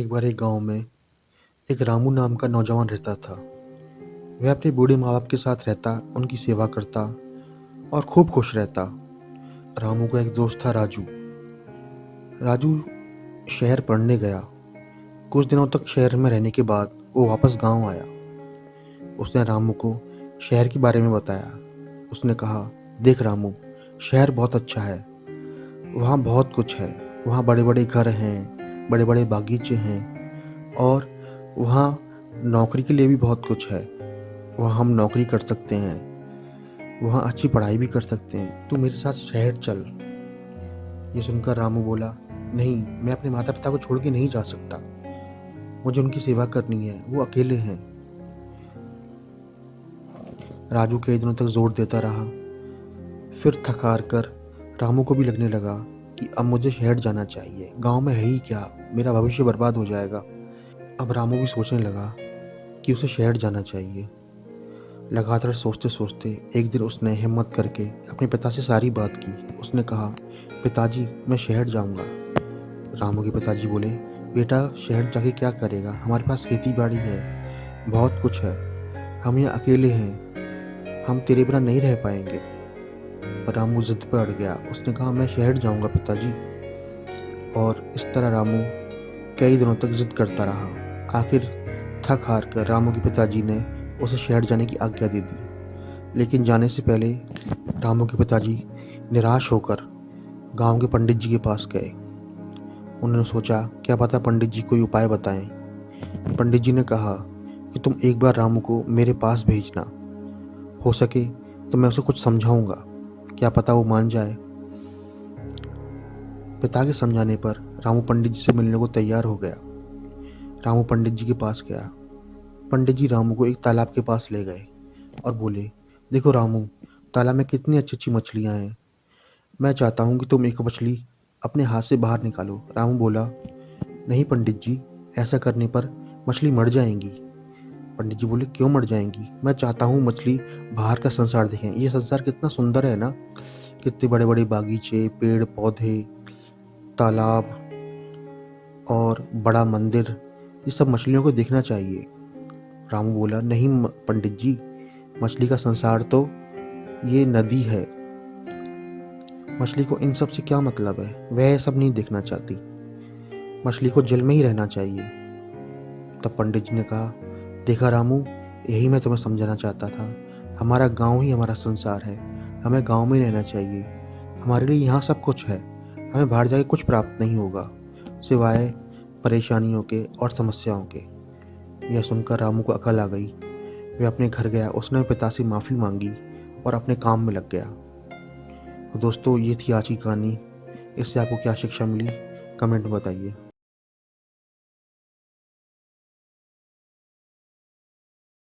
एक बार एक गांव में एक रामू नाम का नौजवान रहता था। वह अपने बूढ़े माँ बाप के साथ रहता, उनकी सेवा करता और खूब खुश रहता। रामू का एक दोस्त था राजू। राजू शहर पढ़ने गया। कुछ दिनों तक शहर में रहने के बाद वो वापस गांव आया। उसने रामू को शहर के बारे में बताया। उसने कहा, देख रामू, शहर बहुत अच्छा है। वहाँ बहुत कुछ है। वहाँ बड़े बड़े घर हैं, बड़े बड़े बागीचे हैं और वहाँ नौकरी के लिए भी बहुत कुछ है। वहाँ हम नौकरी कर सकते हैं, वहाँ अच्छी पढ़ाई भी कर सकते हैं। तू मेरे साथ शहर चल। ये सुनकर रामू बोला, नहीं, मैं अपने माता पिता को छोड़ के नहीं जा सकता। मुझे उनकी सेवा करनी है, वो अकेले हैं। राजू कई दिनों तक जोर देता रहा। फिर थक हार कर रामू को भी लगने लगा कि अब मुझे शहर जाना चाहिए। गांव में है ही क्या, मेरा भविष्य बर्बाद हो जाएगा। अब रामू भी सोचने लगा कि उसे शहर जाना चाहिए। लगातार सोचते सोचते एक दिन उसने हिम्मत करके अपने पिता से सारी बात की। उसने कहा, पिताजी, मैं शहर जाऊंगा। रामू के पिताजी बोले, बेटा, शहर जाके क्या करेगा? हमारे पास खेती बाड़ी है, बहुत कुछ है। हम यहाँ अकेले हैं, हम तेरे बिना नहीं रह पाएंगे। पर रामू जिद पर अड़ गया। उसने कहा, मैं शहर जाऊंगा पिताजी। और इस तरह रामू कई दिनों तक जिद करता रहा। आखिर थक हार कर रामू के पिताजी ने उसे शहर जाने की आज्ञा दे दी। लेकिन जाने से पहले रामू के पिताजी निराश होकर गांव के पंडित जी के पास गए। उन्होंने सोचा, क्या पता पंडित जी कोई उपाय बताएं। पंडित जी ने कहा कि तुम एक बार रामू को मेरे पास भेजना। हो सके तो मैं उसे कुछ समझाऊंगा, क्या पता वो मान जाए। पिता के समझाने पर रामू पंडित जी से मिलने को तैयार हो गया। रामू पंडित जी के पास गया। पंडित जी रामू को एक तालाब के पास ले गए और बोले, देखो रामू, तालाब में कितनी अच्छी अच्छी मछलियां हैं। मैं चाहता हूँ कि तुम एक मछली अपने हाथ से बाहर निकालो। रामू बोला, नहीं पंडित जी, ऐसा करने पर मछली मर जाएंगी। पंडित जी बोले, क्यों मर जाएंगी? मैं चाहता हूँ मछली बाहर का संसार देखें। ये संसार कितना सुंदर है ना, कितने बड़े बड़े बागीचे, पेड़ पौधे, तालाब और बड़ा मंदिर, ये सब मछलियों को देखना चाहिए। रामू बोला, नहीं पंडित जी, मछली का संसार तो ये नदी है। मछली को इन सब से क्या मतलब है? वह सब नहीं देखना चाहती। मछली को जल में ही रहना चाहिए। तब पंडित जी ने कहा, देखा रामू, यही मैं तुम्हें समझाना चाहता था। हमारा गांव ही हमारा संसार है। हमें गांव में ही रहना चाहिए। हमारे लिए यहाँ सब कुछ है। हमें बाहर जाके कुछ प्राप्त नहीं होगा सिवाय परेशानियों के और समस्याओं के। यह सुनकर रामू को अकल आ गई। वह अपने घर गया। उसने पिता से माफ़ी मांगी और अपने काम में लग गया। तो दोस्तों, ये थी आज की कहानी। इससे आपको क्या शिक्षा मिली, कमेंट में बताइए।